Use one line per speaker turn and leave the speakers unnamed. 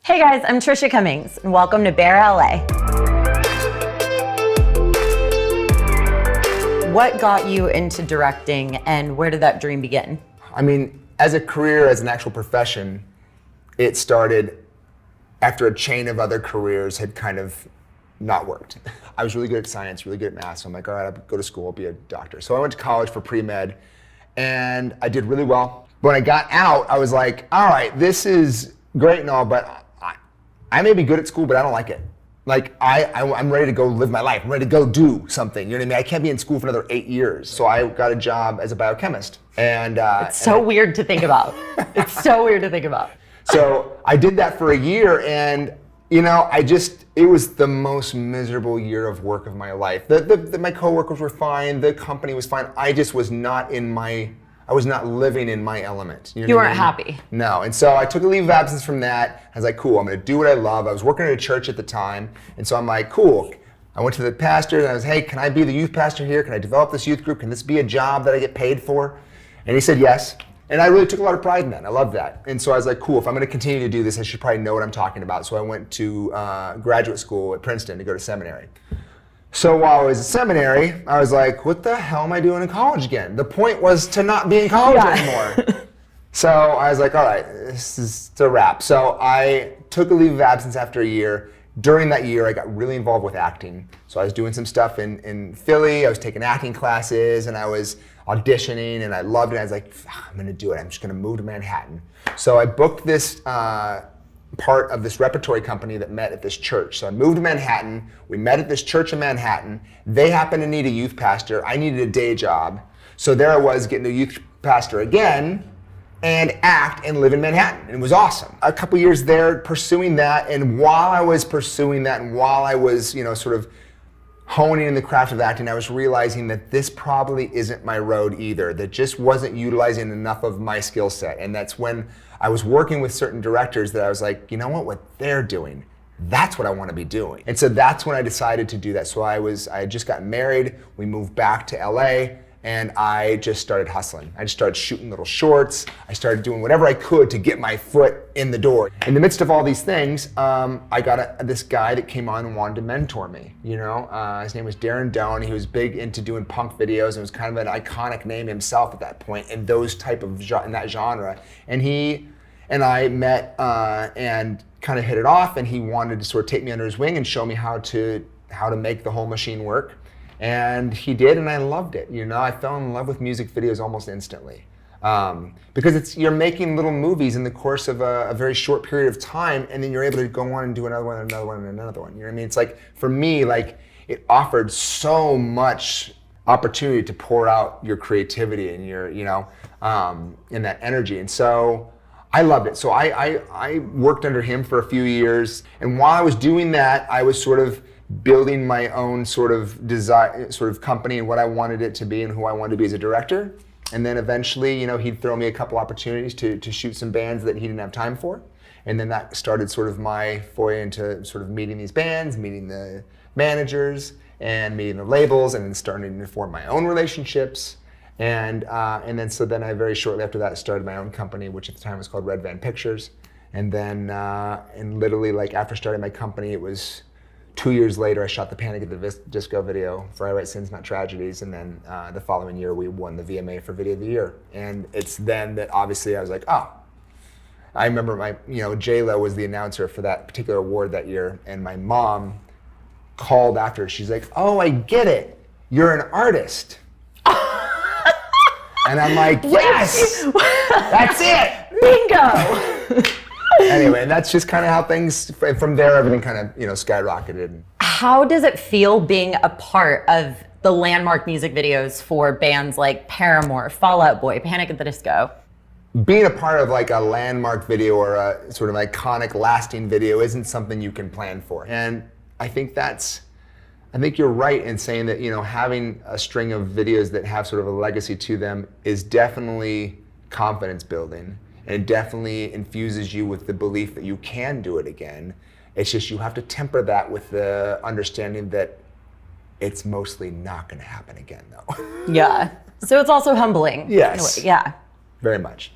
Hey guys, I'm Trisha Cummings, and welcome to Bear LA. What got you into directing, and where did that dream begin?
I mean, as a career, as an actual profession, it started after a chain of other careers had kind of not worked. I was really good at science, really good at math, so I'm like, all right, I'll go to school, I'll be a doctor. So I went to college for pre-med, and I did really well. But when I got out, I was like, all right, this is great and all, but I may be good at school, but I don't like it. Like, I'm ready to go live my life. I'm ready to go do something. You know what I mean? I can't be in school for another 8 years. So I got a job as a biochemist. And
it's so weird to think about. It's so weird to think about.
So I did that for a year, and you know, it was the most miserable year of work of my life. My coworkers were fine, the company was fine. I just was not I was not living in my element.
You weren't happy.
No, and so I took a leave of absence from that. I was like, cool, I'm gonna do what I love. I was working at a church at the time, and so I'm like, cool. I went to the pastor and I was, hey, can I be the youth pastor here? Can I develop this youth group? Can this be a job that I get paid for? And he said yes. And I really took a lot of pride in that. I loved that. And so I was like, cool, if I'm gonna continue to do this, I should probably know what I'm talking about. So I went to graduate school at Princeton to go to seminary. So while I was at seminary, I was like, what the hell am I doing in college again? The point was to not be in college anymore. So I was like, all right, this is a wrap. So I took a leave of absence after a year. During that year, I got really involved with acting. So I was doing some stuff in Philly. I was taking acting classes, and I was auditioning, and I loved it. I was like, I'm gonna do it. I'm just gonna move to Manhattan. So I booked this part of this repertory company that met at this church. So I moved to Manhattan. We met at this church in Manhattan. They happened to need a youth pastor. I needed a day job. So there I was getting a youth pastor again and act and live in Manhattan. And it was awesome. A couple years there pursuing that, and while I was pursuing that and while I was, you know, sort of honing in the craft of acting, I was realizing that this probably isn't my road either, that just wasn't utilizing enough of my sk set. And that's when I was working with certain directors that I was like, you know what they're doing, that's what I want to be doing. And so that's when I decided to do that. So I had just gotten married, we moved back to LA, and I just started hustling. I just started shooting little shorts. I started doing whatever I could to get my foot in the door. In the midst of all these things, I got this guy that came on and wanted to mentor me. You know, his name was Darren Doan. He was big into doing punk videos and was kind of an iconic name himself at that point in those type of in that genre. And he and I met and kind of hit it off. And he wanted to sort of take me under his wing and show me how to make the whole machine work. And he did, and I loved it. You know, I fell in love with music videos almost instantly. Because you're making little movies in the course of a very short period of time, and then you're able to go on and do another one, and another one, and another one. You know what I mean? It's like, for me, like, it offered so much opportunity to pour out your creativity and your, you know, and that energy. And so I loved it. So I worked under him for a few years, and while I was doing that, I was sort of building my own sort of company and what I wanted it to be and who I wanted to be as a director. And then eventually, you know, he'd throw me a couple opportunities to shoot some bands that he didn't have time for. And then that started sort of my foray into sort of meeting these bands, meeting the managers, and meeting the labels, and then starting to form my own relationships. And then I very shortly after that started my own company, which at the time was called Red Van Pictures. And then, and literally like after starting my company, it was 2 years later, I shot the Panic at the Disco video for I Write Sins, Not Tragedies, and then the following year we won the VMA for Video of the Year. And it's then that obviously I was like, oh. I remember J-Lo was the announcer for that particular award that year, and my mom called after. She's like, oh, I get it. You're an artist. And I'm like, yes, that's it.
Bingo.
Anyway, and that's just kind of how things, from there, everything kind of, you know, skyrocketed.
How does it feel being a part of the landmark music videos for bands like Paramore, Fall Out Boy, Panic at the Disco?
Being a part of like a landmark video or a sort of iconic, lasting video isn't something you can plan for. And I think you're right in saying that, you know, having a string of videos that have sort of a legacy to them is definitely confidence building. And it definitely infuses you with the belief that you can do it again. It's just you have to temper that with the understanding that it's mostly not going to happen again, though.
Yeah. So it's also humbling.
Yes.
Yeah.
Very much.